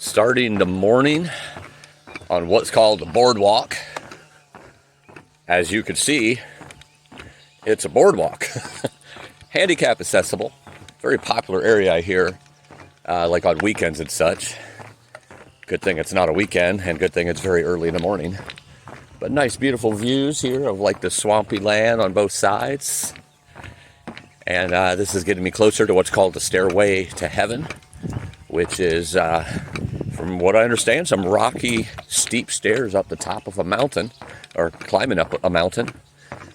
Starting the morning on what's called the boardwalk. As you can see, it's a boardwalk. Handicap accessible. Very popular area here, like on weekends and such. Good thing it's not a weekend, and good thing it's very early in the morning. But nice, beautiful views here of like the swampy land on both sides. And this is getting me closer to what's called the Stairway to Heaven, which is, from what I understand, some rocky, steep stairs up the top of a mountain, or climbing up a mountain.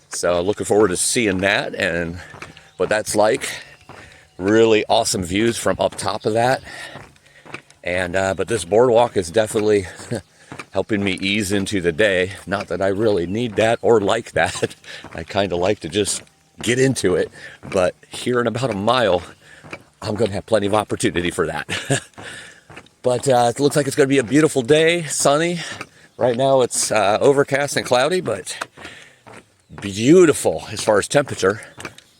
So looking forward to seeing that and what that's like. Really awesome views from up top of that. And but this boardwalk is definitely helping me ease into the day. Not that I really need that or like that. I kind of like to just get into it. But here in about a mile, I'm going to have plenty of opportunity for that. But it looks like it's going to be a beautiful day, sunny. Right now it's overcast and cloudy, but beautiful as far as temperature.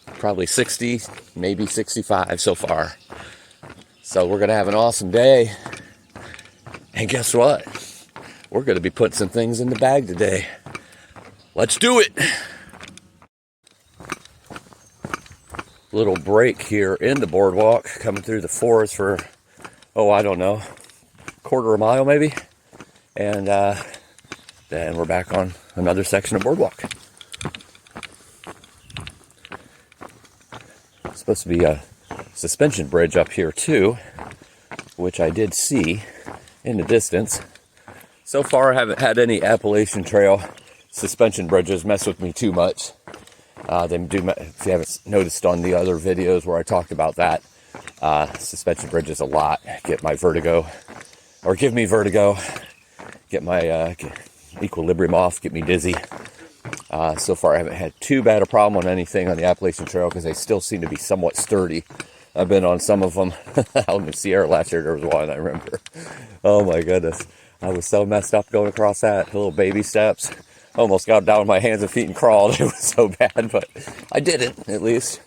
Probably 60, maybe 65 so far. So we're going to have an awesome day. And guess what? We're going to be putting some things in the bag today. Let's do it! Little break here in the boardwalk, coming through the forest for, I don't know, quarter of a mile maybe. And then we're back on another section of boardwalk. It's supposed to be a suspension bridge up here too, which I did see in the distance. So far I haven't had any Appalachian Trail suspension bridges mess with me too much. They do, if you haven't noticed on the other videos where I talked about that, suspension bridges a lot give me vertigo, get my equilibrium off, get me dizzy. So far I haven't had too bad a problem on anything on the Appalachian Trail because they still seem to be somewhat sturdy. I've been on some of them out in the Sierra last year. There was one I remember. Oh my goodness. I was so messed up going across that. Little baby steps. Almost got down on my hands and feet and crawled. It was so bad, but I didn't, at least.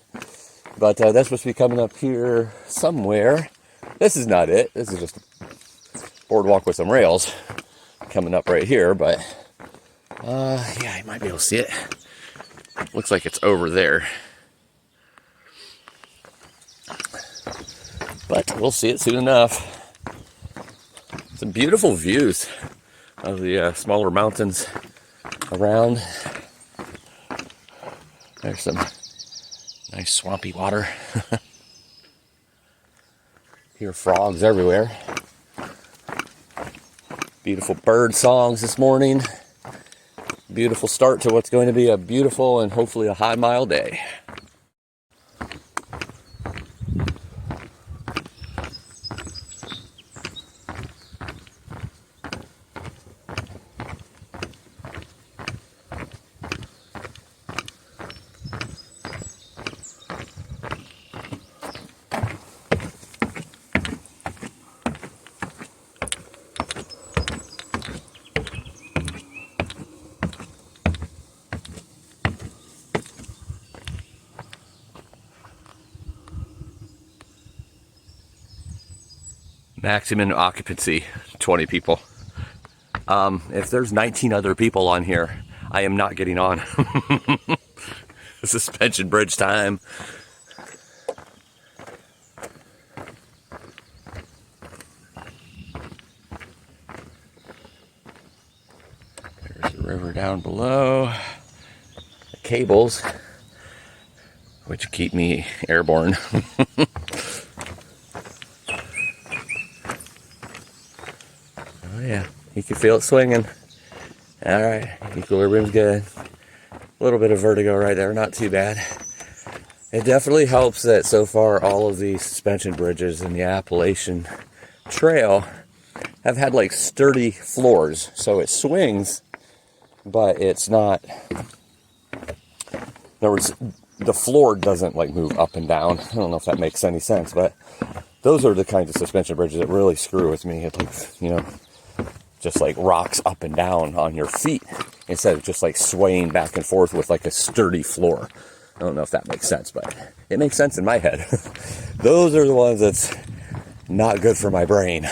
But that's supposed to be coming up here somewhere. This is not it. This is just a boardwalk with some rails coming up right here. But, yeah, you might be able to see it. Looks like it's over there. But we'll see it soon enough. Some beautiful views of the smaller mountains around. There's some nice swampy water. Hear frogs everywhere. Beautiful bird songs this morning. Beautiful start to what's going to be a beautiful and hopefully a high mile day. Maximum occupancy, 20 people. If there's 19 other people on here, I am not getting on. Suspension bridge time. There's the river down below. The cables, which keep me airborne. Yeah, you can feel it swinging. All right, equilibrium's good. A little bit of vertigo right there, not too bad. It definitely helps that so far all of the suspension bridges in the Appalachian Trail have had like sturdy floors. So it swings, but it's not, in other words, the floor doesn't like move up and down. I don't know if that makes any sense, but those are the kinds of suspension bridges that really screw with me. It looks, just like rocks up and down on your feet instead of just like swaying back and forth with like a sturdy floor. I don't know if that makes sense, but it makes sense in my head. Those are the ones that's not good for my brain.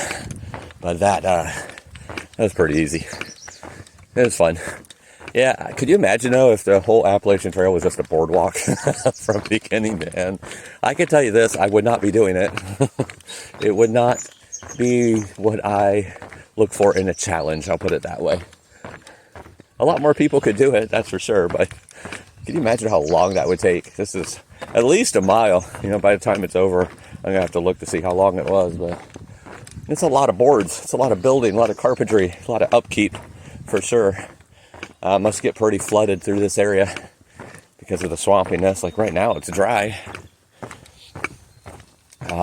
But that was pretty easy. It was fun. Yeah, could you imagine though if the whole Appalachian Trail was just a boardwalk from beginning to end? I can tell you this, I would not be doing it. It would not be what I look for in a challenge, I'll put it that way. A lot more people could do it, that's for sure, but can you imagine how long that would take? This is at least a mile. You know, by the time it's over, I'm going to have to look to see how long it was, but it's a lot of boards. It's a lot of building, a lot of carpentry, a lot of upkeep, for sure. Must get pretty flooded through this area because of the swampiness. Like right now, it's dry.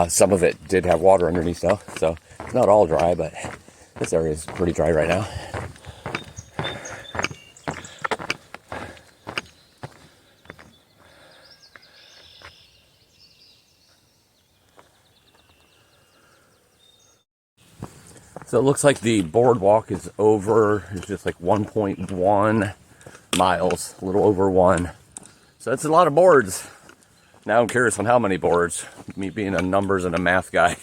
Some of it did have water underneath though, so it's not all dry, but this area is pretty dry right now. So it looks like the boardwalk is over. It's just like 1.1 miles, a little over 1. So that's a lot of boards. Now I'm curious on how many boards, me being a numbers and a math guy.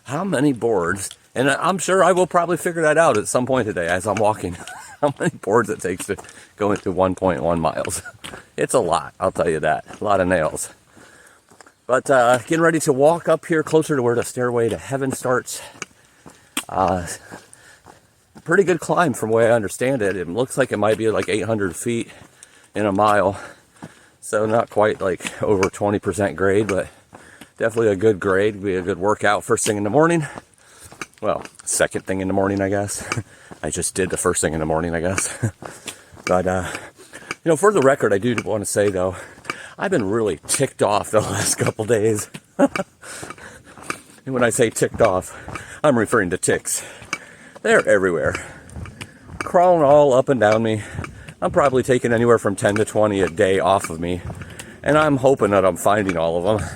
How many boards? And I'm sure I will probably figure that out at some point today as I'm walking. How many boards it takes to go into 1.1 miles. It's a lot, I'll tell you that. A lot of nails. But getting ready to walk up here closer to where the stairway to heaven starts. Pretty good climb from the way I understand it. It looks like it might be like 800 feet in a mile. So not quite like over 20% grade, but definitely a good grade. Be a good workout first thing in the morning. Well, second thing in the morning, I guess. I just did the first thing in the morning, I guess. But, you know, for the record, I do want to say though, I've been really ticked off the last couple days. And when I say ticked off, I'm referring to ticks. They're everywhere. Crawling all up and down me. I'm probably taking anywhere from 10 to 20 a day off of me. And I'm hoping that I'm finding all of them.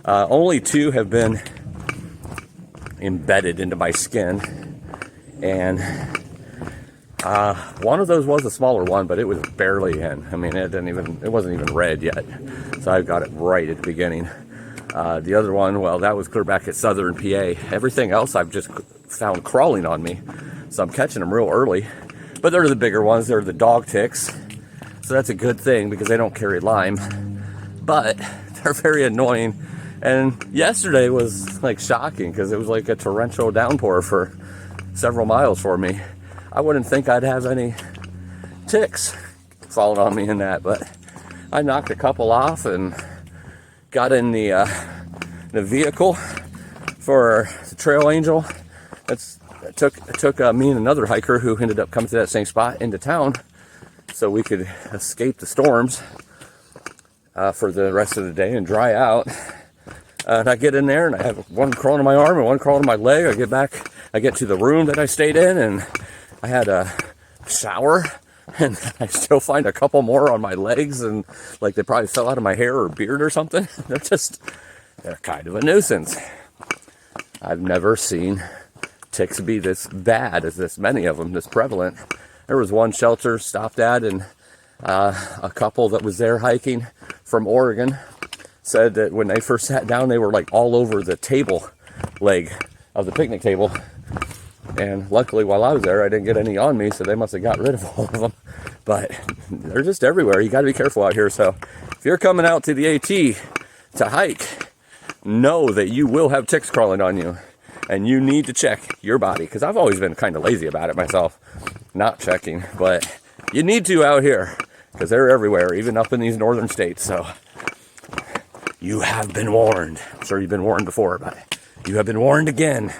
Only 2 have been embedded into my skin. And one of those was a smaller one, but it was barely in. I mean, it wasn't even red yet. So I got it right at the beginning. The other one, well, that was clear back at Southern PA. Everything else I've just found crawling on me. So I'm catching them real early. But they're the bigger ones. They're the dog ticks. So that's a good thing because they don't carry Lyme. But they're very annoying. And yesterday was like shocking because it was like a torrential downpour for several miles for me. I wouldn't think I'd have any ticks falling on me in that. But I knocked a couple off and got in the vehicle for the Trail Angel. It took me and another hiker who ended up coming to that same spot into town so we could escape the storms for the rest of the day and dry out. And I get in there and I have one crawling in my arm and one crawling in my leg. I get back, I get to the room that I stayed in and I had a shower. And I still find a couple more on my legs and like they probably fell out of my hair or beard or something. They're kind of a nuisance. I've never seen ticks be this bad as this many of them, this prevalent. There was one shelter stopped at and a couple that was there hiking from Oregon said that when they first sat down, they were like all over the table leg of the picnic table. And luckily, while I was there, I didn't get any on me, so they must have got rid of all of them. But they're just everywhere. You got to be careful out here. So if you're coming out to the AT to hike, know that you will have ticks crawling on you. And you need to check your body. Because I've always been kind of lazy about it myself, not checking. But you need to out here. Because they're everywhere, even up in these northern states. So you have been warned. I'm sure you've been warned before, but you have been warned again.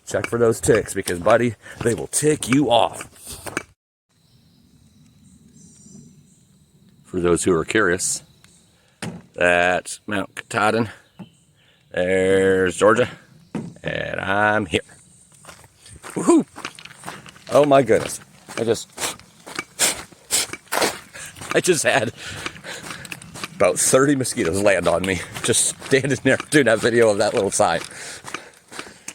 Check for those ticks because, buddy, they will tick you off. For those who are curious, that's Mount Katahdin. There's Georgia. And I'm here. Woohoo! Oh my goodness. I just had about 30 mosquitoes land on me. Just standing there doing that video of that little sign.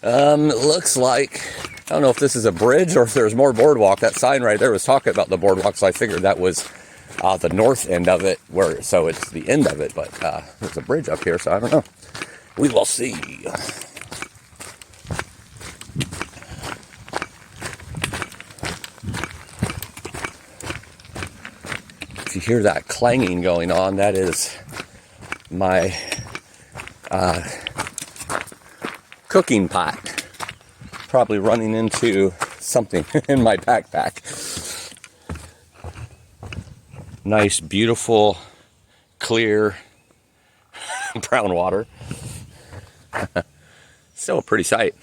It looks like, I don't know if this is a bridge or if there's more boardwalk. That sign right there was talking about the boardwalk, so I figured that was the north end of it, so it's the end of it, but there's a bridge up here, so I don't know. We will see. if you hear that clanging going on, that is my cooking pot. Probably running into something in my backpack. Nice, beautiful, clear brown water. Still a pretty sight.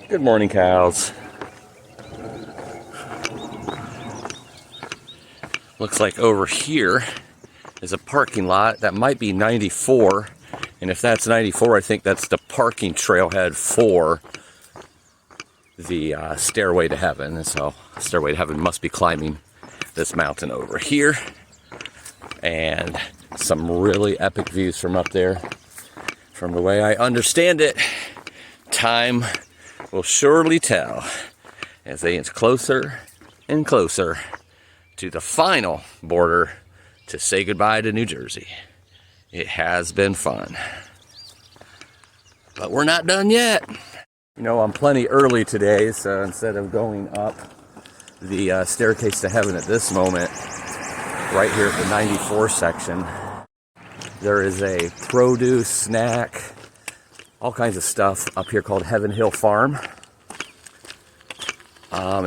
Good morning, cows. Looks like over here is a parking lot that might be 94. And if that's 94, I think that's the parking trailhead for the Stairway to Heaven. And so Stairway to Heaven must be climbing this mountain over here. And some really epic views from up there. From the way I understand it, time will surely tell as they inch closer and closer to the final border to say goodbye to New Jersey. It has been fun. But we're not done yet. You know, I'm plenty early today, so instead of going up the staircase to heaven at this moment, right here at the 94 section, there is a produce, snack, all kinds of stuff up here called Heaven Hill Farm.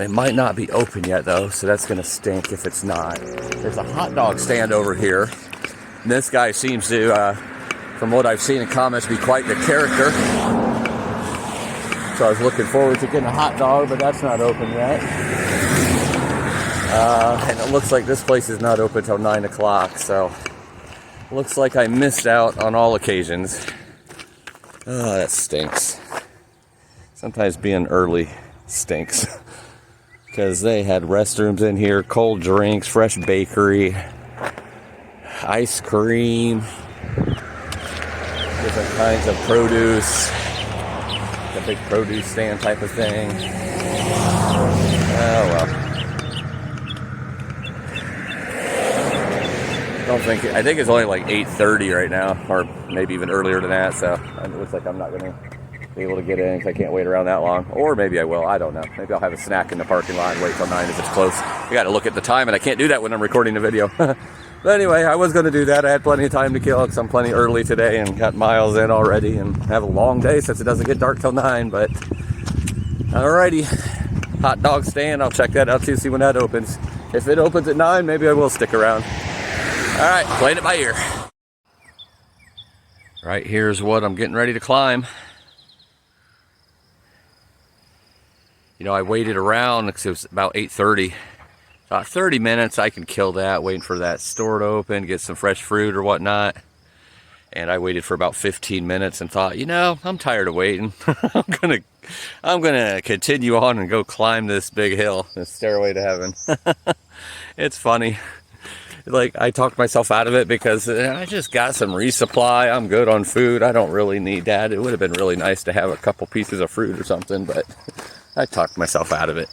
It might not be open yet though, so that's gonna stink if it's not. There's a hot dog stand over here. And this guy seems to, from what I've seen in comments, be quite the character. So I was looking forward to getting a hot dog, but that's not open yet. And it looks like this place is not open till 9 o'clock, so looks like I missed out on all occasions. Oh, that stinks. Sometimes being early stinks. Because they had restrooms in here, cold drinks, fresh bakery, ice cream, different kinds of produce, a big produce stand type of thing. Oh well. I think it's only like 8:30 right now, or maybe even earlier than that, so it looks like I'm not going to be able to get in because I can't wait around that long. Or maybe I will, I don't know. Maybe I'll have a snack in the parking lot and wait till 9 if it's close. I got to look at the time, and I can't do that when I'm recording a video. But anyway, I was going to do that. I had plenty of time to kill because I'm plenty early today and got miles in already and have a long day since it doesn't get dark till 9, but alrighty. Hot dog stand, I'll check that out too, see when that opens. If it opens at 9, maybe I will stick around. Alright, playing it by ear. Right here's what I'm getting ready to climb. You know, I waited around because it was about 8:30. About 30 minutes, I can kill that, waiting for that store to open, get some fresh fruit or whatnot. And I waited for about 15 minutes and thought, you know, I'm tired of waiting. I'm gonna continue on and go climb this big hill, this Stairway to Heaven. It's funny. Like, I talked myself out of it because I just got some resupply. I'm good on food. I don't really need that. It would have been really nice to have a couple pieces of fruit or something, but I talked myself out of it.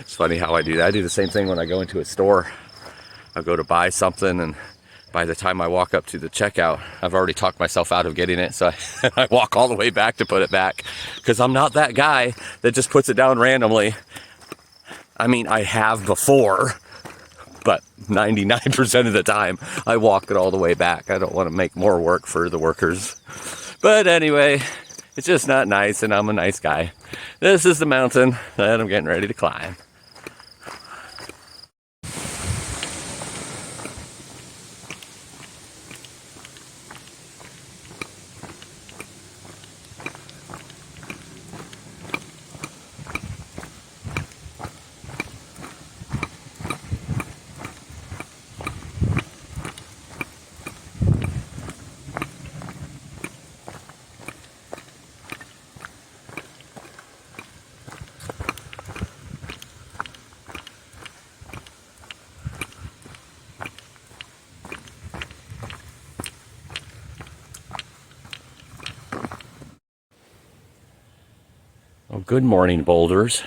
It's funny how I do that. I do the same thing when I go into a store. I'll go to buy something, and by the time I walk up to the checkout, I've already talked myself out of getting it. So I walk all the way back to put it back because I'm not that guy that just puts it down randomly. I mean, I have before, but 99% of the time I walk it all the way back. I don't want to make more work for the workers. But anyway, it's just not nice, and I'm a nice guy. This is the mountain that I'm getting ready to climb. Well, good morning, Boulders.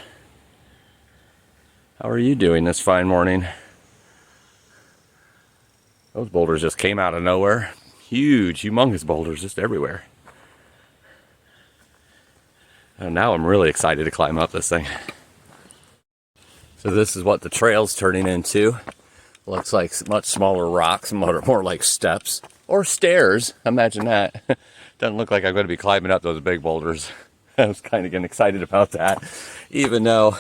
How are you doing this fine morning? Those boulders just came out of nowhere. Huge, humongous boulders just everywhere. And now I'm really excited to climb up this thing. So this is what the trail's turning into. Looks like much smaller rocks, more like steps or stairs. Imagine that. Doesn't look like I'm going to be climbing up those big boulders. I was kind of getting excited about that. Even though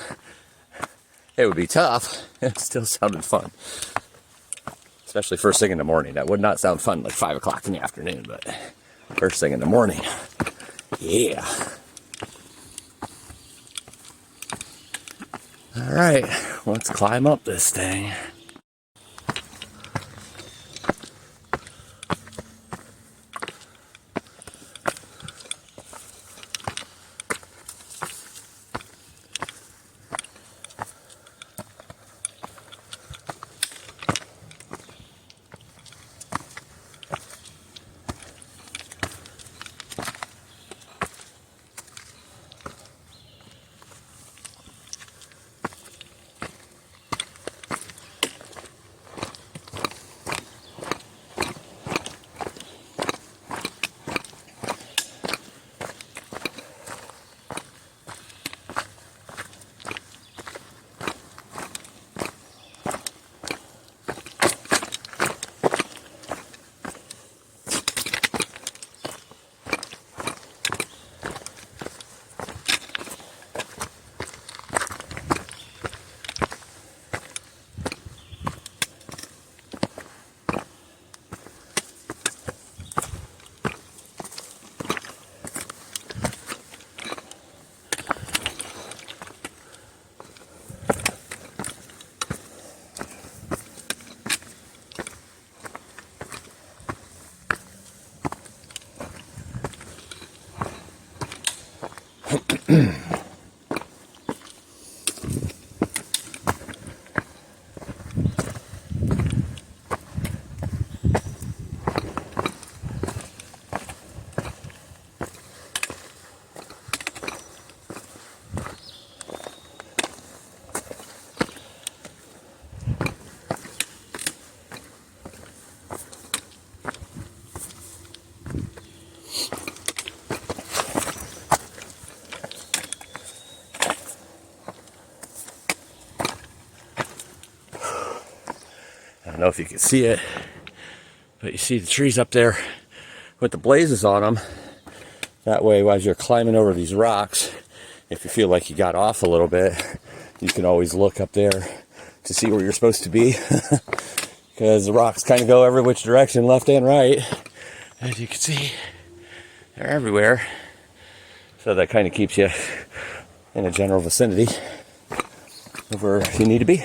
it would be tough, it still sounded fun. Especially first thing in the morning. That would not sound fun like 5 o'clock in the afternoon, but first thing in the morning. Yeah. All right, let's climb up this thing. I don't know if you can see it, but you see the trees up there with the blazes on them. That way, as you're climbing over these rocks, if you feel like you got off a little bit, you can always look up there to see where you're supposed to be. Because the rocks kind of go every which direction, left and right. As you can see, they're everywhere. So that kind of keeps you in a general vicinity of where you need to be.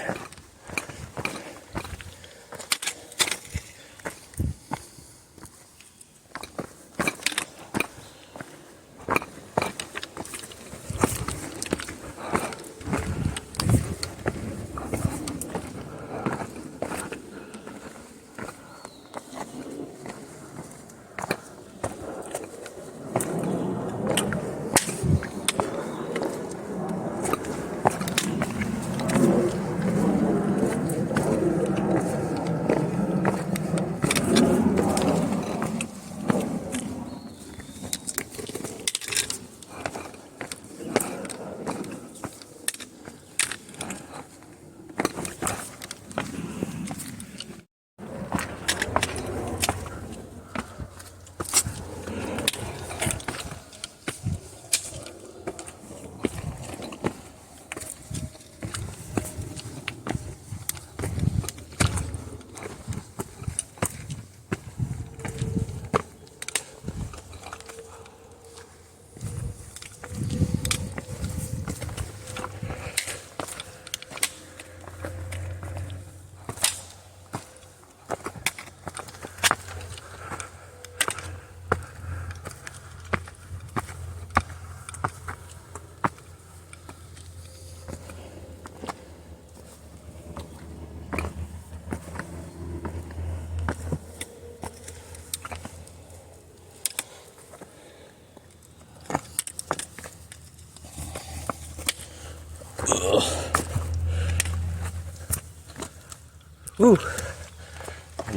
Whew.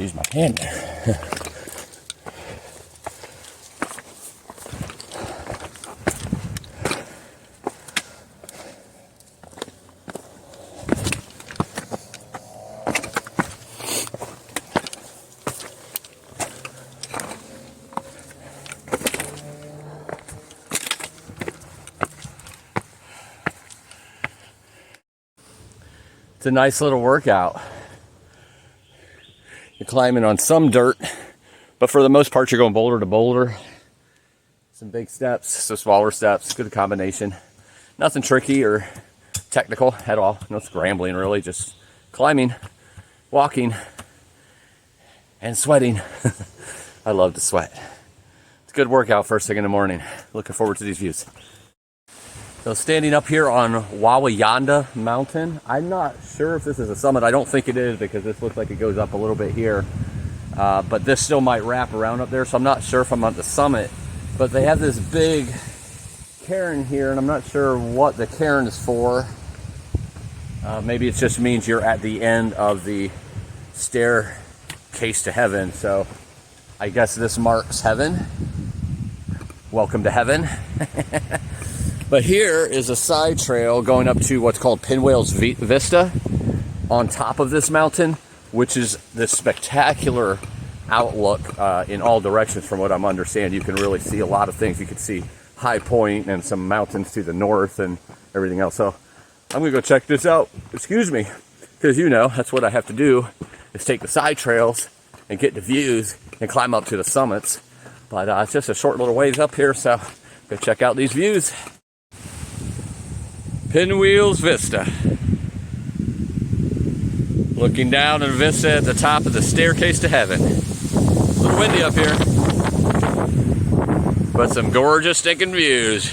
Use my hand there. It's a nice little workout. You're climbing on some dirt, but for the most part, you're going boulder to boulder. Some big steps, some smaller steps, good combination. Nothing tricky or technical at all. No scrambling really, just climbing, walking, and sweating. I love to sweat. It's a good workout first thing in the morning. Looking forward to these views. So standing up here on Walla Mountain, I'm not sure if this is a summit. I don't think it is because this looks like it goes up a little bit here. But this still might wrap around up there, so I'm not sure if I'm at the summit. But they have this big cairn here, and I'm not sure what the cairn is for. Maybe it just means you're at the end of the staircase to heaven. So I guess this marks heaven. Welcome to heaven. But here is a side trail going up to what's called Pinwheels Vista on top of this mountain, which is this spectacular outlook in all directions. From what I'm understanding, you can really see a lot of things. You can see High Point and some mountains to the north and everything else. So I'm gonna go check this out. Excuse me, because you know that's what I have to do, is take the side trails and get the views and climb up to the summits. But it's just a short little ways up here, so go check out these views. Pinwheels Vista. Looking down and vista at the top of the staircase to heaven. A little windy up here, but some gorgeous stinking views.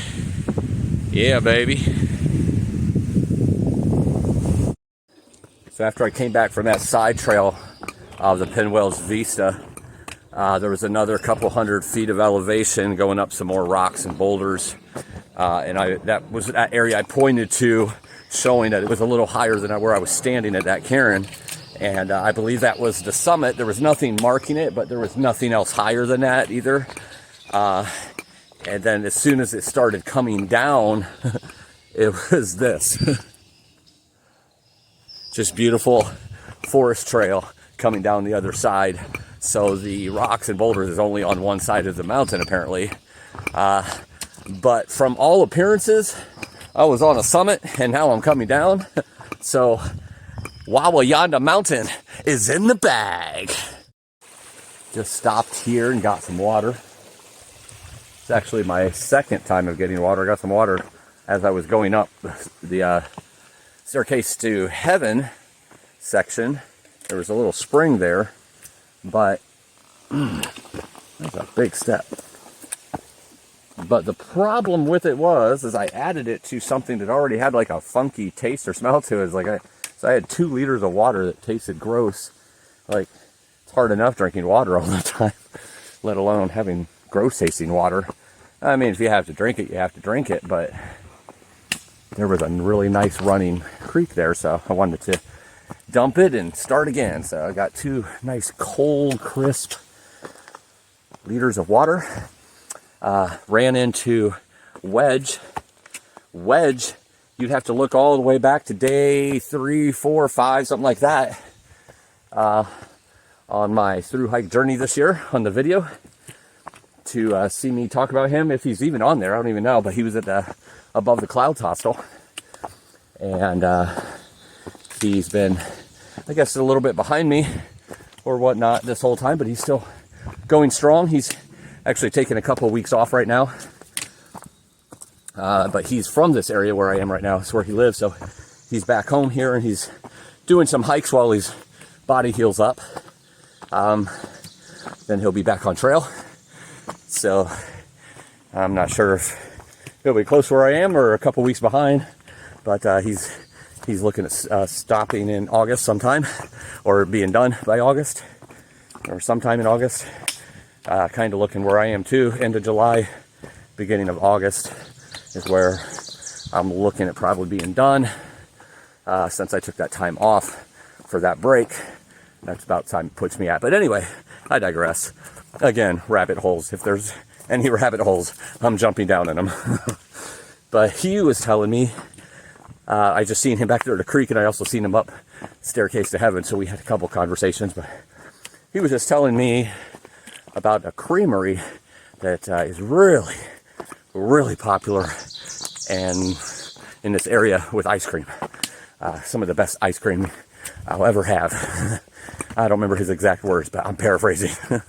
Yeah, baby. So after I came back from that side trail of the Pinwheels Vista, there was another couple hundred feet of elevation going up some more rocks and boulders. And that was that area I pointed to, showing that it was a little higher than where I was standing at that cairn. And I believe that was the summit. There was nothing marking it, but there was nothing else higher than that either. And then as soon as it started coming down, it was this. Just beautiful forest trail coming down the other side. So the rocks and boulders is only on one side of the mountain, apparently. But from all appearances, I was on a summit and now I'm coming down. So Walla Mountain is in the bag. Just stopped here and got some water. It's actually my second time of getting water. I got some water as I was going up the staircase to heaven section. There was a little spring there, but that's a big step. But the problem with it is I added it to something that already had like a funky taste or smell to it. So I had 2 liters of water that tasted gross. Like, it's hard enough drinking water all the time, let alone having gross tasting water. I mean, if you have to drink it, you have to drink it. But there was a really nice running creek there, so I wanted to dump it and start again. So I got 2 nice cold, crisp liters of water. Ran into Wedge. You'd have to look all the way back to day 3, 4, 5, something like that, on my Thru-Hike journey this year on the video to see me talk about him, if he's even on there. I don't even know, but he was at the Above the Clouds hostel, and he's been, I guess, a little bit behind me or whatnot this whole time, but he's still going strong. He's actually taking a couple of weeks off right now. But he's from this area where I am right now. It's where he lives. So he's back home here and he's doing some hikes while his body heals up. Then he'll be back on trail. So I'm not sure if he'll be close where I am or a couple weeks behind. But he's looking at stopping in August sometime, or being done by August, or sometime in August. Kind of looking where I am too. End of July, beginning of August is where I'm looking at probably being done, since I took that time off for that break That's about the time it puts me at. But anyway, I digress. Again, rabbit holes. If there's any rabbit holes, I'm jumping down in them. But he was telling me, I just seen him back there at the creek, and I also seen him up staircase to heaven, so we had a couple conversations. But he was just telling me about a creamery that is really, really popular and in this area with ice cream. Some of the best ice cream I'll ever have. I don't remember his exact words, but I'm paraphrasing.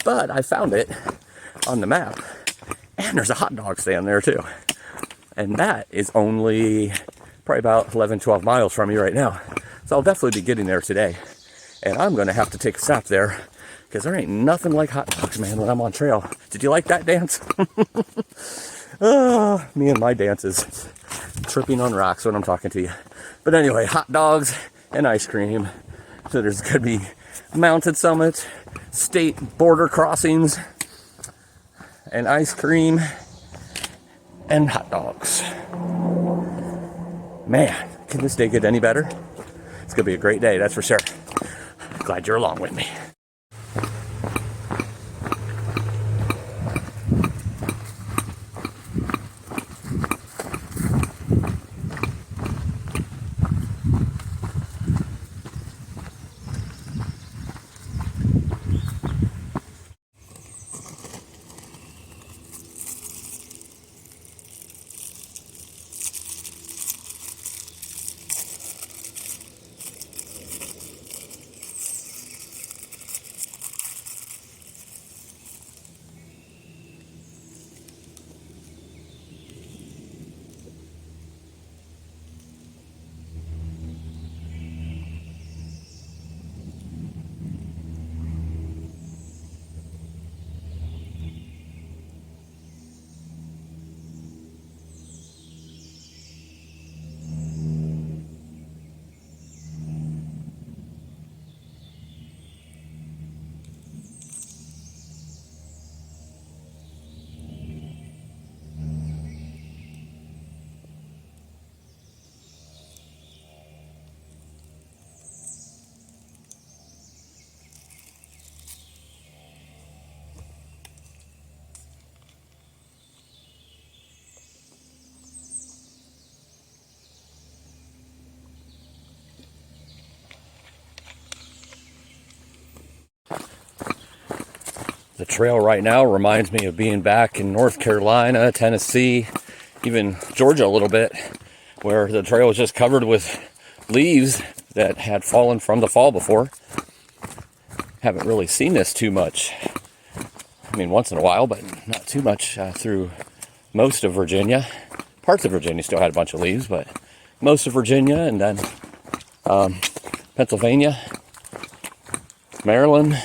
But I found it on the map, and there's a hot dog stand there too. And that is only probably about 11, 12 miles from me right now. So I'll definitely be getting there today. And I'm going to have to take a stop there, because there ain't nothing like hot dogs, man, when I'm on trail. Did you like that dance? Me and my dances. Tripping on rocks when I'm talking to you. But anyway, hot dogs and ice cream. So there's going to be mountain summits, state border crossings, and ice cream and hot dogs. Man, can this day get any better? It's going to be a great day, that's for sure. Glad you're along with me. The trail right now reminds me of being back in North Carolina, Tennessee, even Georgia a little bit, where the trail was just covered with leaves that had fallen from the fall before. Haven't really seen this too much. I mean, once in a while, but not too much through most of Virginia. Parts of Virginia still had a bunch of leaves, but most of Virginia, and then Pennsylvania, Maryland,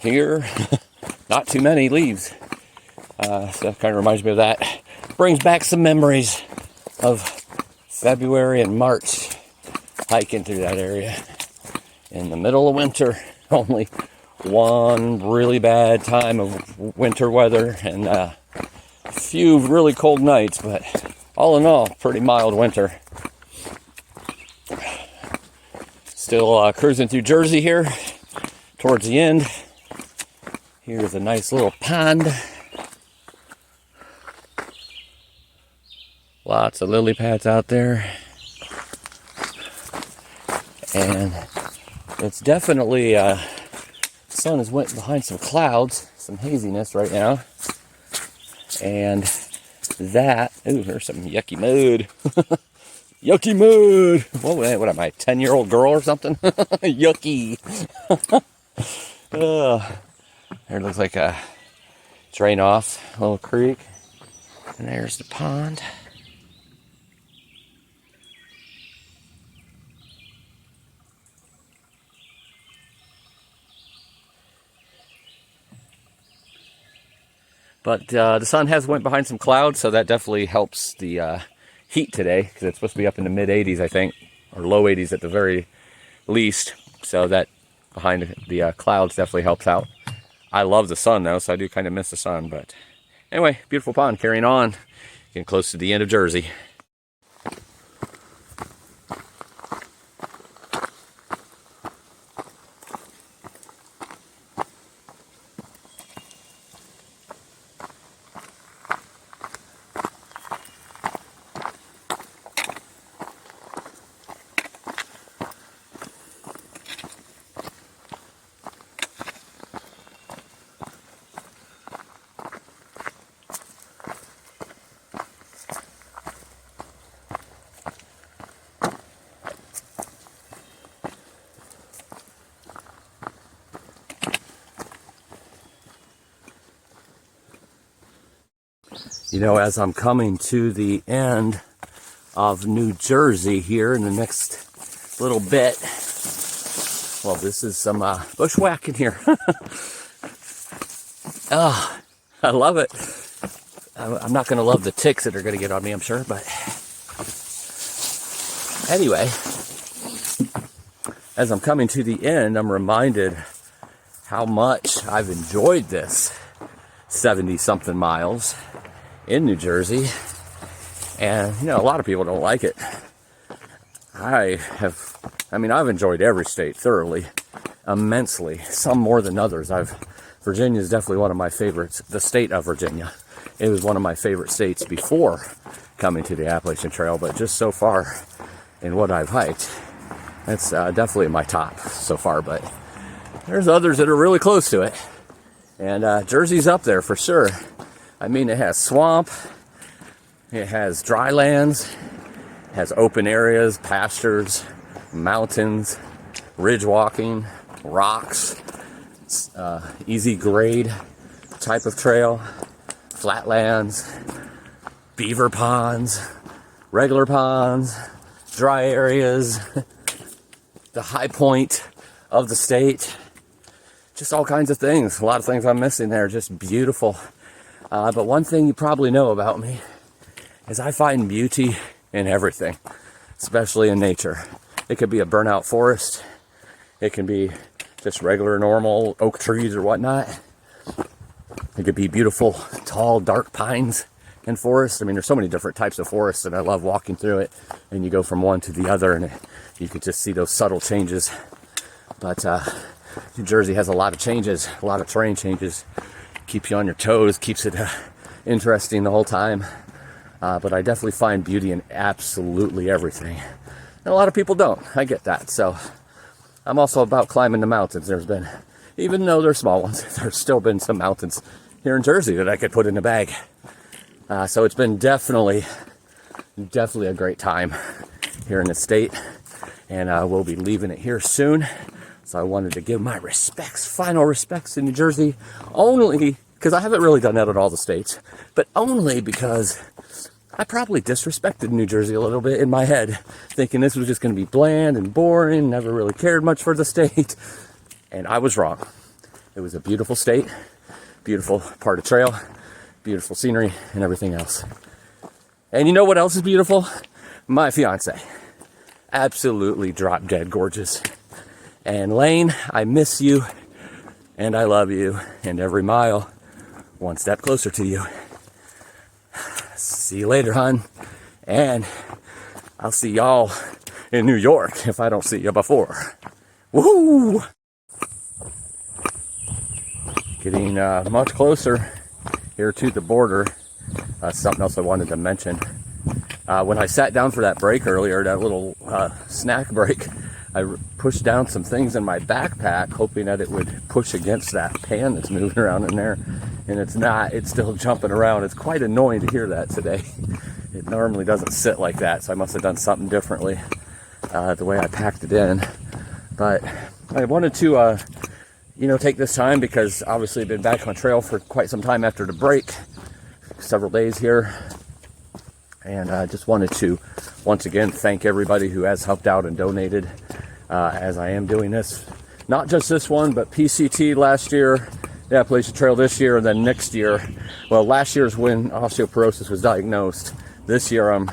here, not too many leaves. So that kind of reminds me of that. Brings back some memories of February and March hiking through that area in the middle of winter. Only one really bad time of winter weather and a few really cold nights, but all in all, pretty mild winter. Still cruising through Jersey here towards the end. Here's a nice little pond. Lots of lily pads out there. And it's definitely, the sun has went behind some clouds, some haziness right now. And that, ooh, there's some yucky mud. Yucky mud. What am I, 10-year-old girl or something? Yucky. There looks like a drain off, a little creek. And there's the pond. But the sun has went behind some clouds, so that definitely helps the heat today, because it's supposed to be up in the mid 80s, I think, or low 80s at the very least. So that behind the clouds definitely helps out. I love the sun though, so I do kind of miss the sun. But anyway, beautiful pond. Carrying on, getting close to the end of Jersey. You know, as I'm coming to the end of New Jersey here in the next little bit, well, this is some bushwhacking here. Oh, I love it. I'm not going to love the ticks that are going to get on me, I'm sure, but anyway, as I'm coming to the end, I'm reminded how much I've enjoyed this 70-something miles in New Jersey. And, you know, a lot of people don't like it. I've enjoyed every state thoroughly, immensely, some more than others. Virginia is definitely one of my favorites, the state of Virginia. It was one of my favorite states before coming to the Appalachian Trail, but just so far in what I've hiked, that's definitely my top so far, but there's others that are really close to it. And Jersey's up there for sure. I mean, it has swamp, it has dry lands, it has open areas, pastures, mountains, ridge walking, rocks, easy grade type of trail, flatlands, beaver ponds, regular ponds, dry areas, the high point of the state, just all kinds of things. A lot of things I'm missing there, just beautiful. But one thing you probably know about me is I find beauty in everything, especially in nature. It could be a burnout forest. It can be just regular, normal oak trees or whatnot. It could be beautiful, tall, dark pines and forests. I mean, there's so many different types of forests, and I love walking through it. And you go from one to the other, and you could just see those subtle changes. But New Jersey has a lot of changes, a lot of terrain changes. Keeps you on your toes, keeps it interesting the whole time. But I definitely find beauty in absolutely everything. And a lot of people don't. I get that. So I'm also about climbing the mountains. There's been, even though they're small ones, there's still been some mountains here in Jersey that I could put in a bag. So it's been definitely a great time here in the state. And we'll be leaving it here soon. So I wanted to give my respects, final respects to New Jersey, only because I haven't really done that in all the states, but only because I probably disrespected New Jersey a little bit in my head, thinking this was just going to be bland and boring, never really cared much for the state, and I was wrong. It was a beautiful state, beautiful part of trail, beautiful scenery, and everything else. And you know what else is beautiful? My fiance. Absolutely drop dead gorgeous. And Lane, I miss you, and I love you, and every mile, one step closer to you. See you later, hon. And I'll see y'all in New York if I don't see you before. Woohoo! Getting much closer here to the border. Something else I wanted to mention. When I sat down for that break earlier, that little snack break, I pushed down some things in my backpack, hoping that it would push against that pan that's moving around in there. And it's not. It's still jumping around. It's quite annoying to hear that today. It normally doesn't sit like that, so I must have done something differently the way I packed it in. But I wanted to, take this time because obviously I've been back on trail for quite some time after the break, several days here. And I just wanted to, once again, thank everybody who has helped out and donated as I am doing this. Not just this one, but PCT last year, the Appalachian Trail this year, and then next year. Well, last year's when osteoporosis was diagnosed. This year I'm,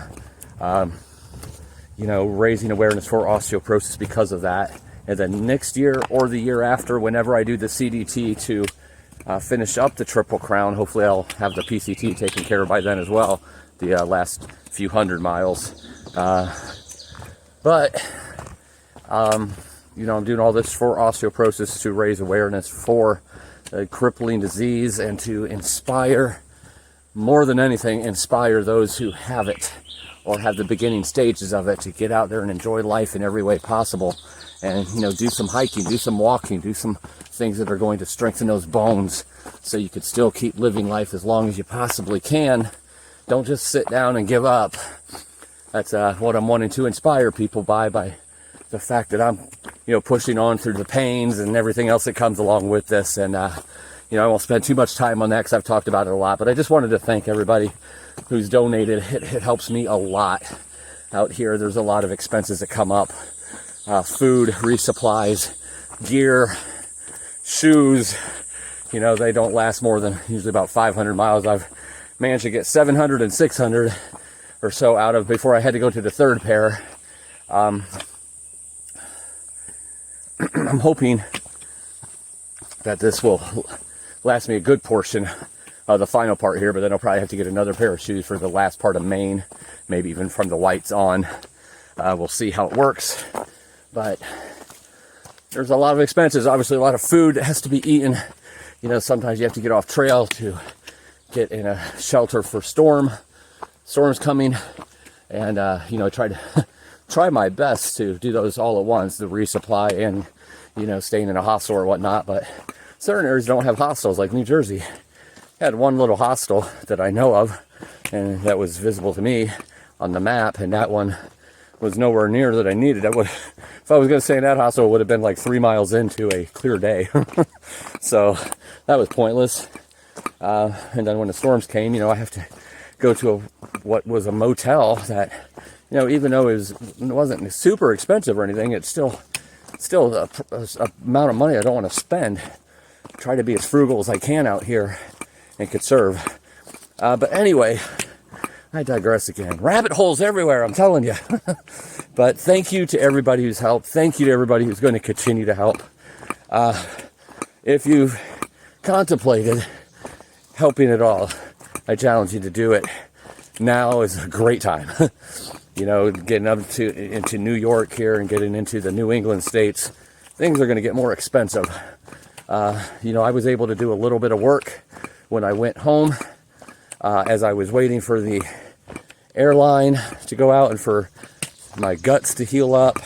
raising awareness for osteoporosis because of that. And then next year or the year after, whenever I do the CDT to finish up the Triple Crown, hopefully I'll have the PCT taken care of by then as well. The last few hundred miles. I'm doing all this for osteoporosis to raise awareness for a crippling disease and to inspire, more than anything, inspire those who have it or have the beginning stages of it to get out there and enjoy life in every way possible. And, do some hiking, do some walking, do some things that are going to strengthen those bones so you could still keep living life as long as you possibly can. Don't just sit down and give up. That's what I'm wanting to inspire people by the fact that I'm, pushing on through the pains and everything else that comes along with this. And, you know, I won't spend too much time on that because I've talked about it a lot, but I just wanted to thank everybody who's donated. It helps me a lot out here. There's a lot of expenses that come up. Food, resupplies, gear, shoes. You know, they don't last more than usually about 500 miles. I've managed to get 700 and 600 or so out of before I had to go to the third pair. I'm hoping that this will last me a good portion of the final part here, but then I'll probably have to get another pair of shoes for the last part of Maine, maybe even from the whites on. We'll see how it works, but there's a lot of expenses. Obviously, a lot of food that has to be eaten. You know, sometimes you have to get off trail to get in a shelter for storms coming, and you know, try my best to do those all at once, the resupply and, you know, staying in a hostel or whatnot. But certain areas don't have hostels, like New Jersey. I had one little hostel that I know of, and that was visible to me on the map, and that one was nowhere near that I needed. That would, if I was going to stay in that hostel, it would have been like 3 miles into a clear day. So that was pointless. And then when the storms came, you know, I have to go to what was a motel that, you know, even though it wasn't super expensive or anything, it's still a amount of money I don't want to spend. Try to be as frugal as I can out here and conserve. But anyway, I digress again. Rabbit holes everywhere, I'm telling you. But thank you to everybody who's helped. Thank you to everybody who's going to continue to help. If you've contemplated helping at all, I challenge you to do it. Now is a great time. You know, getting up into New York here and getting into the New England states, things are going to get more expensive. You know, I was able to do a little bit of work when I went home as I was waiting for the airline to go out and for my guts to heal up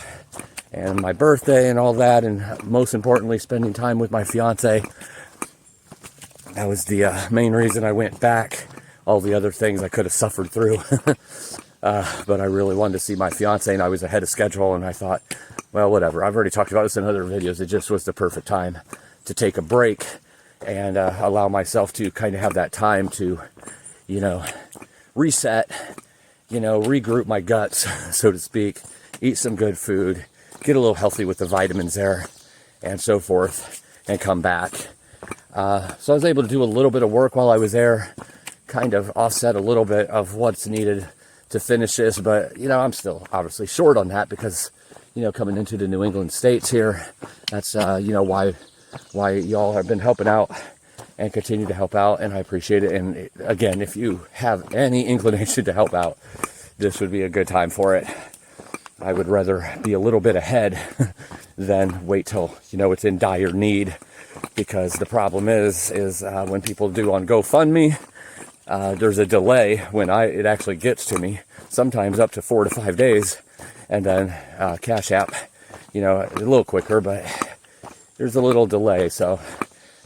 and my birthday and all that, and most importantly, spending time with my fiance. That was the main reason I went back. All the other things I could have suffered through. But I really wanted to see my fiance, and I was ahead of schedule, and I thought, well, whatever. I've already talked about this in other videos. It just was the perfect time to take a break and allow myself to kind of have that time to, you know, reset, you know, regroup my guts, so to speak, eat some good food, get a little healthy with the vitamins there, and so forth, and come back. So I was able to do a little bit of work while I was there, kind of offset a little bit of what's needed to finish this, but, you know, I'm still obviously short on that because, you know, coming into the New England states here, that's, you know, why y'all have been helping out and continue to help out, and I appreciate it. And again, if you have any inclination to help out, this would be a good time for it. I would rather be a little bit ahead than wait till, you know, it's in dire need, because the problem is when people do on GoFundMe, there's a delay when it actually gets to me, sometimes up to 4 to 5 days, and then Cash App, you know, a little quicker, but there's a little delay. So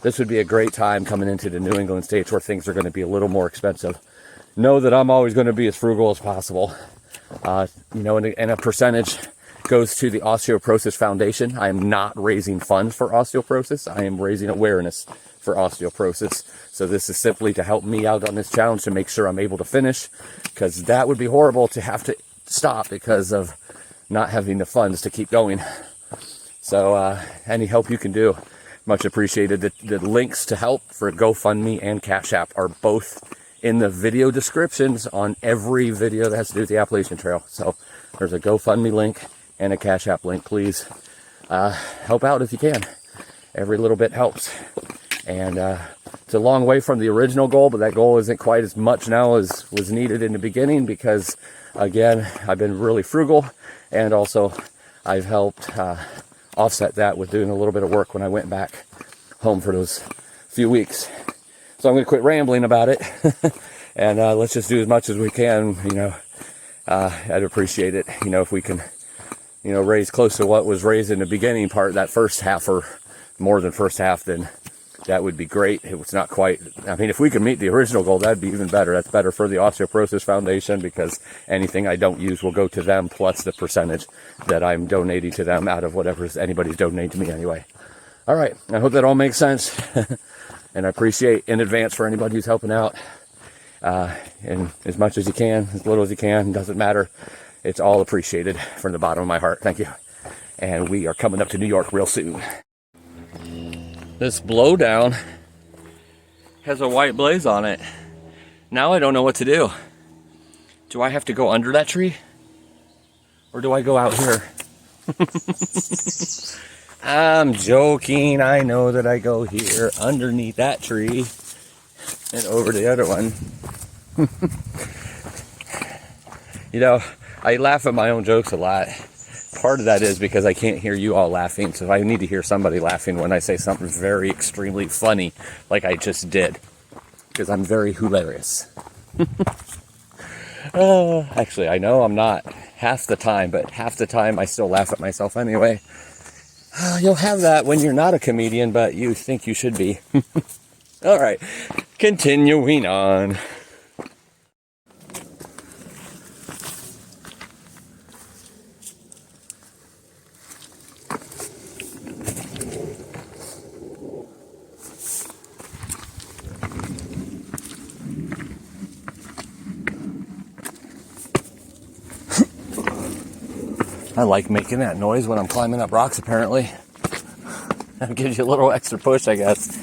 this would be a great time coming into the New England states where things are going to be a little more expensive. Know that I'm always going to be as frugal as possible. You know, and a percentage goes to the Osteoporosis Foundation. I am not raising funds for osteoporosis. I am raising awareness for osteoporosis. So this is simply to help me out on this challenge to make sure I'm able to finish, because that would be horrible to have to stop because of not having the funds to keep going. So any help you can do, much appreciated. The links to help for GoFundMe and Cash App are both in the video descriptions on every video that has to do with the Appalachian Trail. So there's a GoFundMe link and a Cash App link. Please help out if you can. Every little bit helps. And it's a long way from the original goal, but that goal isn't quite as much now as was needed in the beginning because, again, I've been really frugal, and also I've helped offset that with doing a little bit of work when I went back home for those few weeks. So I'm going to quit rambling about it, and let's just do as much as we can. You know, I'd appreciate it, you know, if we can, you know, raise close to what was raised in the beginning part, that first half, or more than first half, then that would be great. It was not quite, I mean, if we could meet the original goal, that'd be even better. That's better for the Osteoporosis Foundation, because anything I don't use will go to them, plus the percentage that I'm donating to them out of whatever anybody's donating to me anyway. All right, I hope that all makes sense. And I appreciate in advance for anybody who's helping out. And as much as you can, as little as you can, doesn't matter. It's all appreciated from the bottom of my heart. Thank you. And we are coming up to New York real soon. This blowdown has a white blaze on it. Now I don't know what to do. Do I have to go under that tree? Or do I go out here? I'm joking. I know that I go here underneath that tree and over the other one. You know, I laugh at my own jokes a lot. Part of that is because I can't hear you all laughing, so I need to hear somebody laughing when I say something very extremely funny like I just did, because I'm very hilarious. Actually, I know I'm not half the time, but half the time I still laugh at myself anyway. You'll have that when you're not a comedian, but you think you should be. All right, continuing on. I like making that noise when I'm climbing up rocks, apparently. That gives you a little extra push, I guess.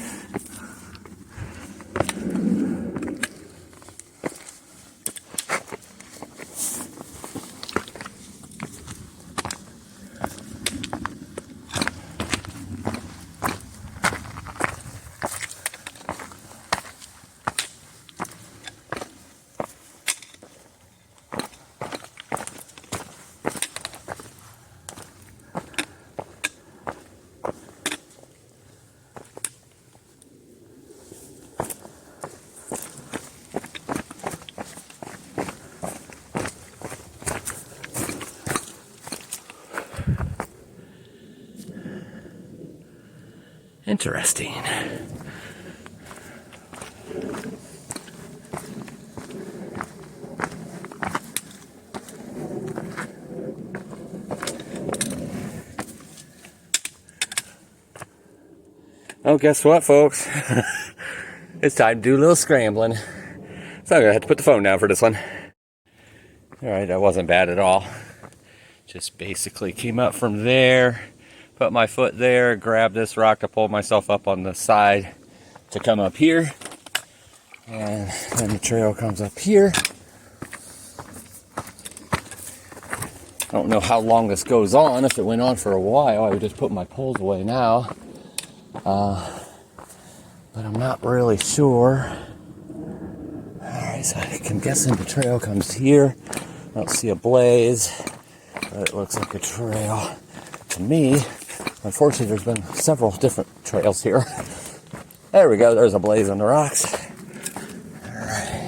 Interesting. Oh, guess what, folks? It's time to do a little scrambling. So I'm gonna have to put the phone down for this one. All right, that wasn't bad at all. Just basically came up from there, put my foot there, grab this rock to pull myself up on the side to come up here. And then the trail comes up here. I don't know how long this goes on. If it went on for a while, I would just put my poles away now. But I'm not really sure. Alright, so I'm guessing the trail comes here. I don't see a blaze, but it looks like a trail to me. Unfortunately, there's been several different trails here. There we go, there's a blaze on the rocks. Alright.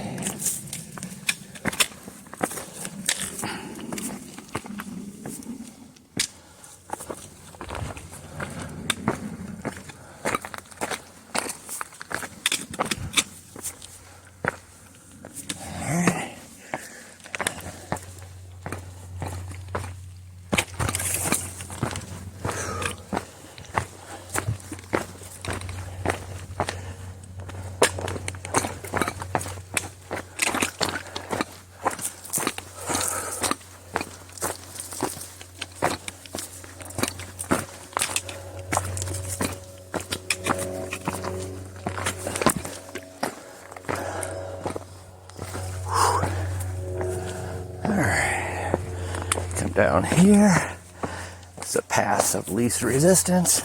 Down here, it's a path of least resistance.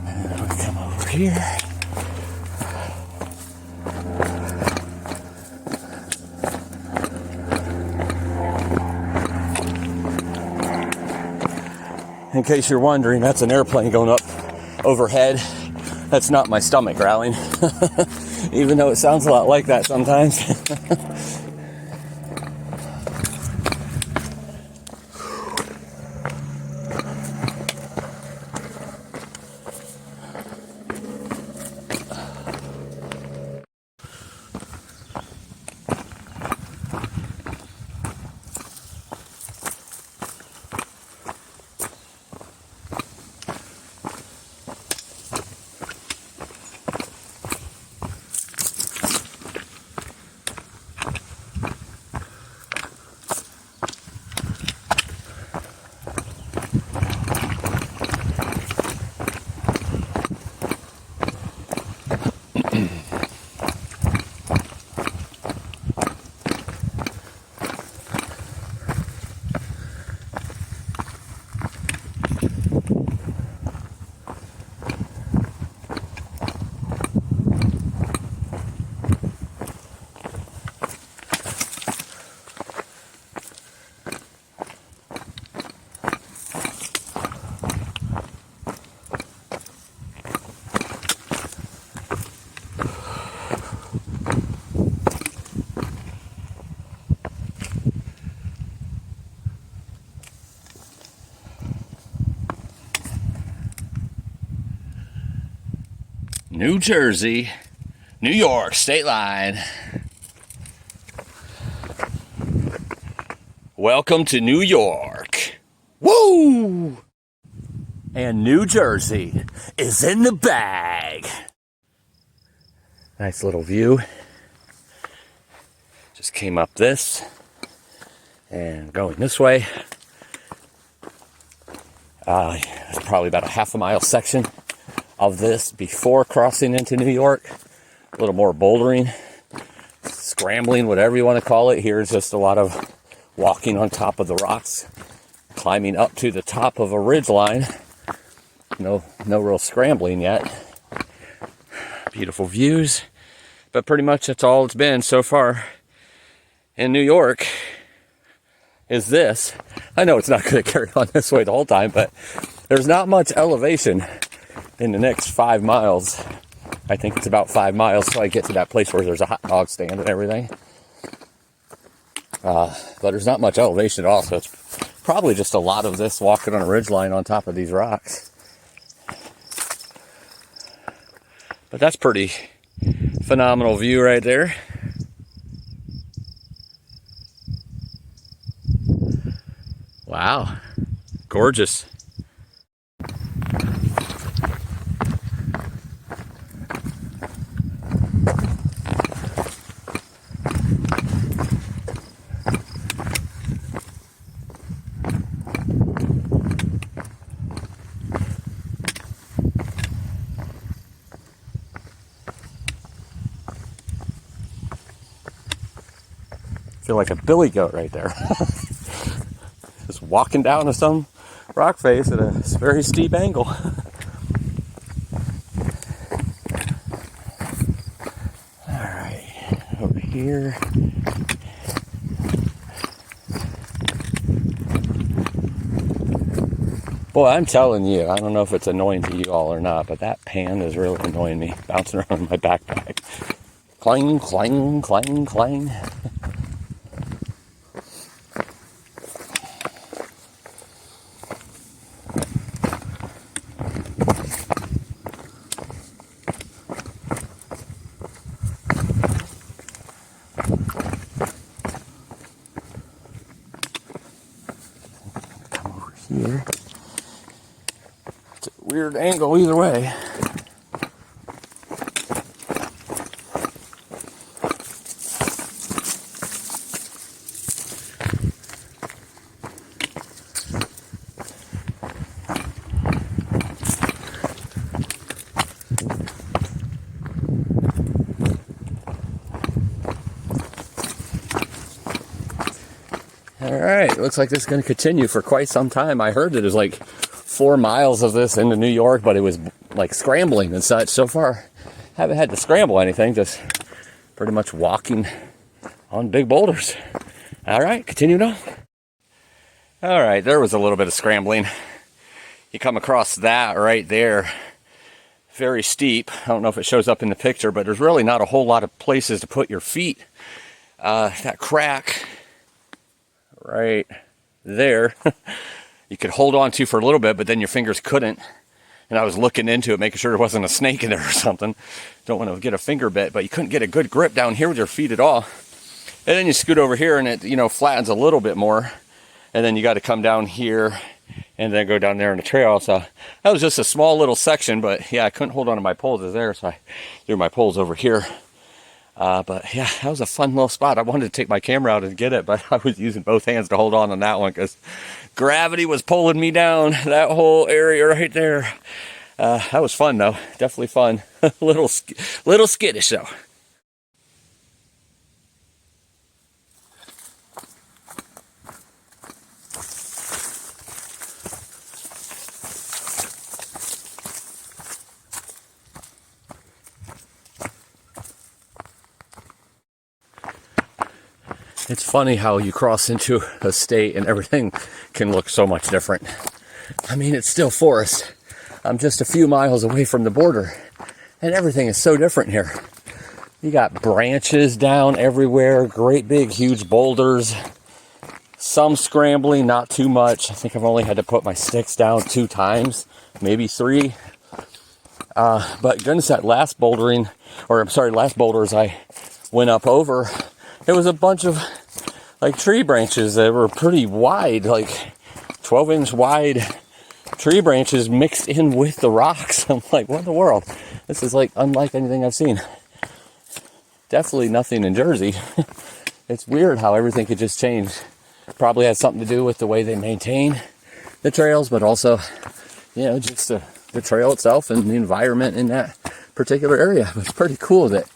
And we come over here. In case you're wondering, that's an airplane going up overhead. That's not my stomach growling, even though it sounds a lot like that sometimes. New Jersey, New York, state line. Welcome to New York. Woo! And New Jersey is in the bag. Nice little view. Just came up this and going this way. It's probably about a half a mile section of this before crossing into New York. A little more bouldering, scrambling, whatever you want to call it. Here's just a lot of walking on top of the rocks, climbing up to the top of a ridge line. No real scrambling yet. Beautiful views, but pretty much that's all it's been so far in New York is this. I know it's not going to carry on this way the whole time, but there's not much elevation in the next 5 miles. I think it's about 5 miles till I get to that place where there's a hot dog stand and everything. But there's not much elevation at all, so it's probably just a lot of this walking on a ridgeline on top of these rocks. But that's pretty phenomenal view right there. Wow, gorgeous. I feel like a billy goat right there. Just walking down to some rock face at a very steep angle. Alright, over here. Boy, I'm telling you, I don't know if it's annoying to you all or not, but that pan is really annoying me, bouncing around in my backpack. Clang, clang, clang, clang. Here. It's a weird angle either way. Alright, looks like this is going to continue for quite some time. I heard that there's like 4 miles of this into New York, but it was like scrambling and such. So far, haven't had to scramble anything, just pretty much walking on big boulders. Alright, continue on. Alright, there was a little bit of scrambling. You come across that right there. Very steep. I don't know if it shows up in the picture, but there's really not a whole lot of places to put your feet. That crack right there you could hold on to for a little bit, but then your fingers couldn't, and I was looking into it, making sure there wasn't a snake in there or something. Don't want to get a finger bit, but you couldn't get a good grip down here with your feet at all. And then you scoot over here and it flattens a little bit more, and then you got to come down here and then go down there in the trail. So that was just a small little section, but yeah, I couldn't hold on to my poles there, so I threw my poles over here. But yeah, that was a fun little spot. I wanted to take my camera out and get it, but I was using both hands to hold on that one because gravity was pulling me down that whole area right there. That was fun though, definitely fun. little skittish though. It's funny how you cross into a state and everything can look so much different. I mean, it's still forest. I'm just a few miles away from the border, and everything is so different here. You got branches down everywhere, great big huge boulders, some scrambling, not too much. I think I've only had to put my sticks down 2 times, maybe 3. But goodness, that last bouldering, or I'm sorry, last boulders I went up over, it was a bunch of like tree branches that were pretty wide, like 12-inch wide tree branches mixed in with the rocks. I'm like, what in the world? This is like unlike anything I've seen. Definitely nothing in Jersey. It's weird how everything could just change. Probably has something to do with the way they maintain the trails, but also, you know, just the trail itself and the environment in that particular area. It's pretty cool that,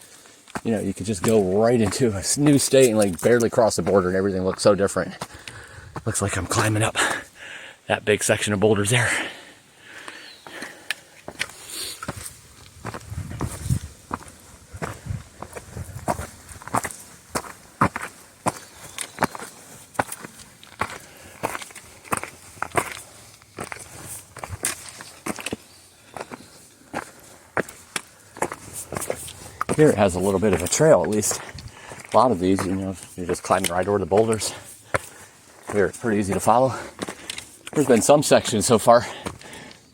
you know, you could just go right into a new state and like barely cross the border and everything looks so different. Looks like I'm climbing up that big section of boulders there. Here it has a little bit of a trail, at least. A lot of these, you know, you're just climbing right over the boulders. Here it's pretty easy to follow. There's been some sections so far,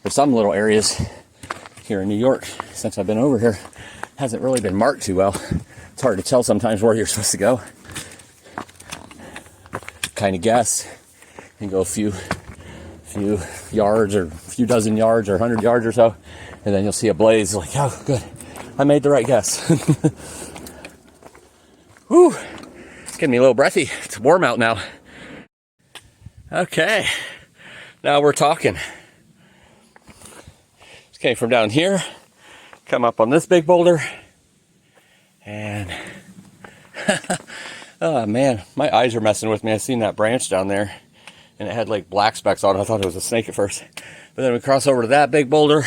or some little areas here in New York since I've been over here. Hasn't really been marked too well. It's hard to tell sometimes where you're supposed to go. Kind of guess and go a few yards or a few dozen yards or 100 yards or so, and then you'll see a blaze like, oh, good. I made the right guess. Whew. It's getting me a little breathy. It's warm out now. Okay. Now we're talking. Just came from down here. Come up on this big boulder. And oh man, my eyes are messing with me. I seen that branch down there and it had like black specks on it. I thought it was a snake at first. But then we cross over to that big boulder.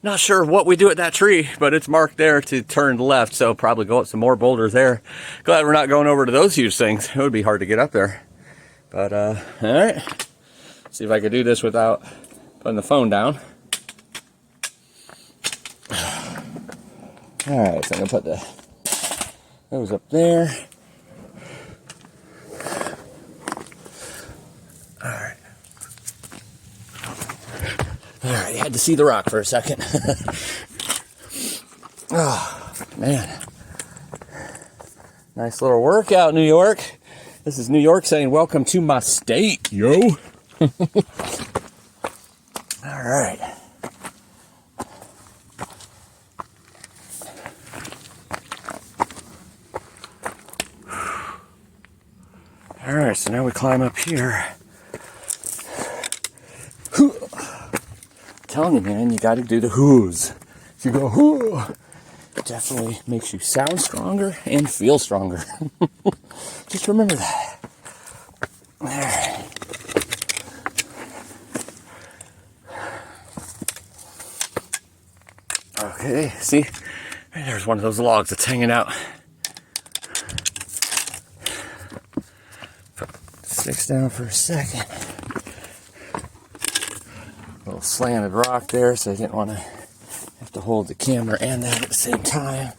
Not sure what we do at that tree, but it's marked there to turn left, so probably go up some more boulders there. Glad we're not going over to those huge things. It would be hard to get up there. But, all right. See if I can do this without putting the phone down. All right, so I'm going to put those up there. All right. All right, had to see the rock for a second. Oh, man. Nice little workout, New York. This is New York saying, welcome to my state, yo. All right. All right, so now we climb up here. Telling you, man, you got to do the whoos. If you go whoo, it definitely makes you sound stronger and feel stronger. Just remember that. There. Okay, see, there's one of those logs that's hanging out. Put sticks down for a second. Little slanted rock there, so I didn't want to have to hold the camera and that at the same time.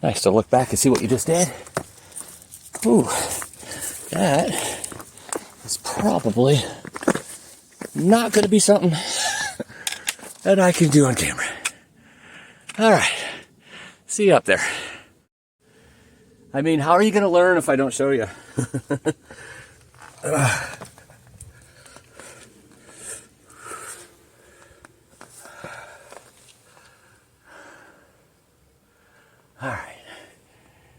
Nice to look back and see what you just did. Ooh, that is probably not going to be something that I can do on camera. All right, see you up there. I mean, how are you going to learn if I don't show you? All right.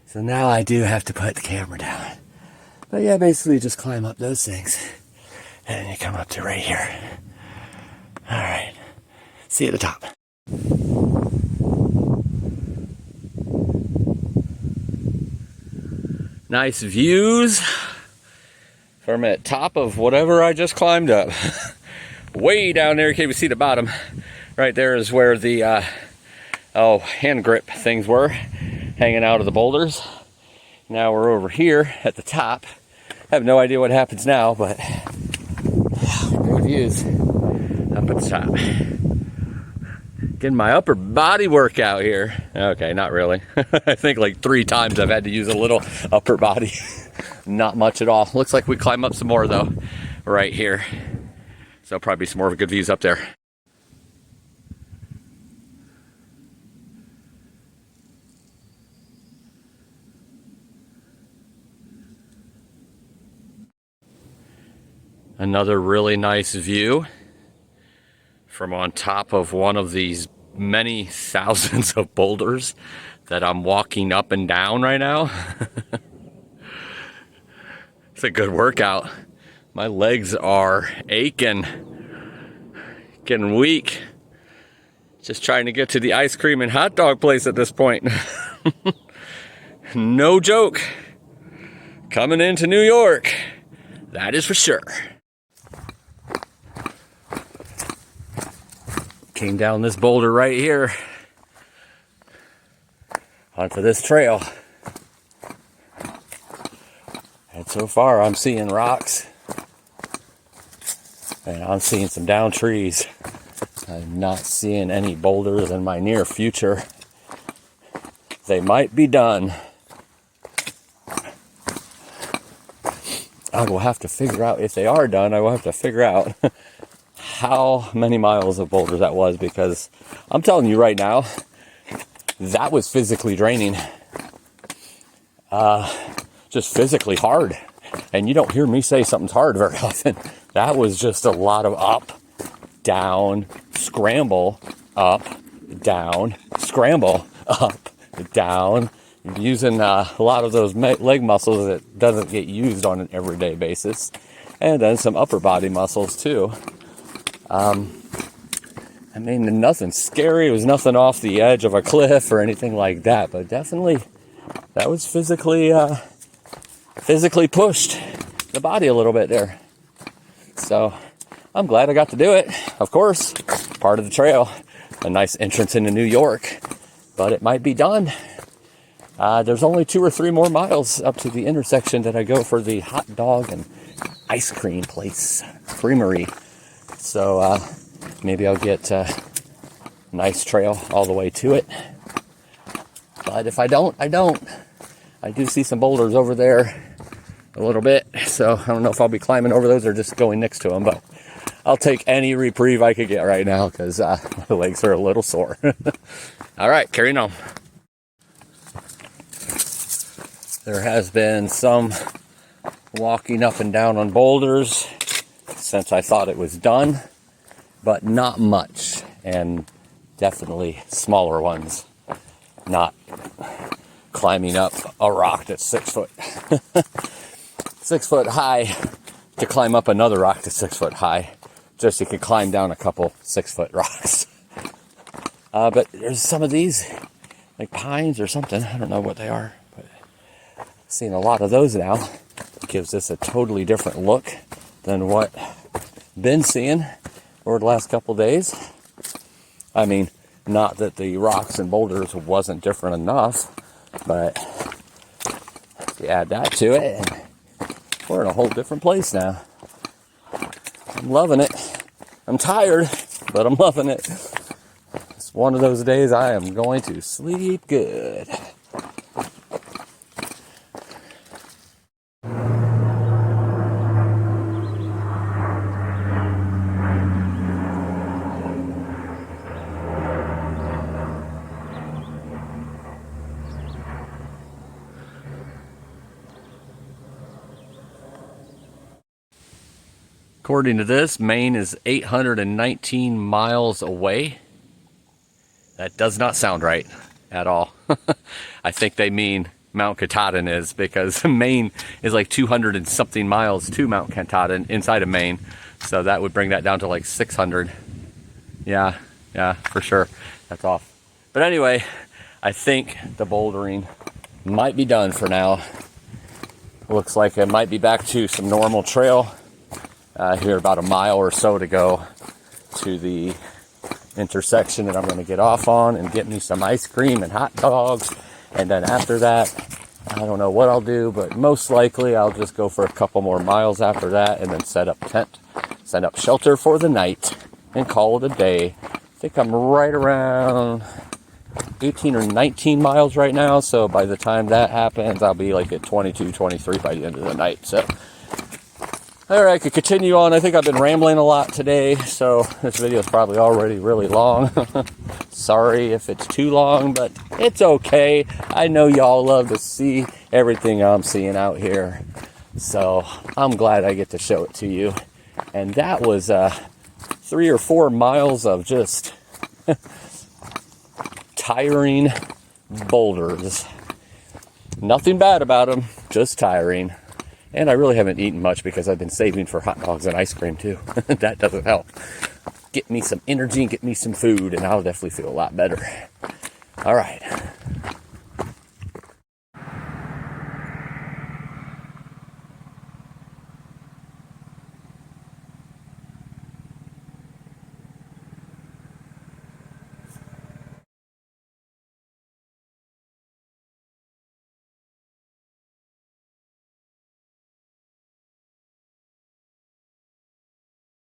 So now I do have to put the camera down. But yeah, basically just climb up those things. And then you come up to right here. All right. See you at the top. Nice views from the top of whatever I just climbed up. Way down there, you can't even see the bottom. Right there is where the hand grip things were hanging out of the boulders. Now we're over here at the top. I have no idea what happens now, but great views up at the top. Getting my upper body workout here. Okay, not really. I think like 3 times I've had to use a little upper body. Not much at all. Looks like we climb up some more though, right here. So probably some more good views up there. Another really nice view from on top of one of these many thousands of boulders that I'm walking up and down right now. It's a good workout. My legs are aching, getting weak. Just trying to get to the ice cream and hot dog place at this point. No joke. Coming into New York, that is for sure. Came down this boulder right here onto this trail. And so far I'm seeing rocks and I'm seeing some down trees. I'm not seeing any boulders in my near future. They might be done. I will have to figure out, if they are done, I will have to figure out how many miles of boulders that was, because I'm telling you right now, that was physically draining. Just physically hard. And you don't hear me say something's hard very often. That was just a lot of up, down, scramble, up, down, scramble, up, down. Using a lot of those leg muscles that doesn't get used on an everyday basis. And then some upper body muscles too. I mean, nothing scary. It was nothing off the edge of a cliff or anything like that. But definitely, that was physically pushed the body a little bit there. So, I'm glad I got to do it. Of course, part of the trail. A nice entrance into New York. But it might be done. There's only 2 or 3 more miles up to the intersection that I go for the hot dog and ice cream place, creamery. So maybe I'll get a nice trail all the way to it. But if I don't, I don't. I do see some boulders over there a little bit. So I don't know if I'll be climbing over those or just going next to them. But I'll take any reprieve I could get right now because my legs are a little sore. All right, carrying on. There has been some walking up and down on boulders since I thought it was done, but not much, and definitely smaller ones. Not climbing up a rock that's 6 foot, 6 foot high to climb up another rock that's 6 foot high. Just you could climb down a couple 6 foot rocks. But there's some of these, like pines or something. I don't know what they are, but seeing a lot of those now. It gives this a totally different look than what I've been seeing over the last couple days. I mean, not that the rocks and boulders wasn't different enough, but you add that to it, and we're in a whole different place now. I'm loving it. I'm tired, but I'm loving it. It's one of those days I am going to sleep good. According to this, Maine is 819 miles away. That does not sound right at all. I think they mean Mount Katahdin is, because Maine is like 200 and something miles to Mount Katahdin inside of Maine. So that would bring that down to like 600. Yeah, for sure. That's off. But anyway, I think the bouldering might be done for now. Looks like it might be back to some normal trail. Here about a mile or so to go to the intersection that I'm going to get off on and get me some ice cream and hot dogs. And then after that, I don't know what I'll do, but most likely I'll just go for a couple more miles after that and then set up tent, set up shelter for the night and call it a day. I think I'm right around 18 or 19 miles right now, so by the time that happens, I'll be like at 22, 23 by the end of the night. So, all right, I could continue on. I think I've been rambling a lot today, so this video is probably already really long. Sorry if it's too long, but it's okay. I know y'all love to see everything I'm seeing out here, so I'm glad I get to show it to you. And that was 3 or 4 miles of just tiring boulders. Nothing bad about them, just tiring. And I really haven't eaten much because I've been saving for hot dogs and ice cream too. That doesn't help. Get me some energy and get me some food, and I'll definitely feel a lot better. All right.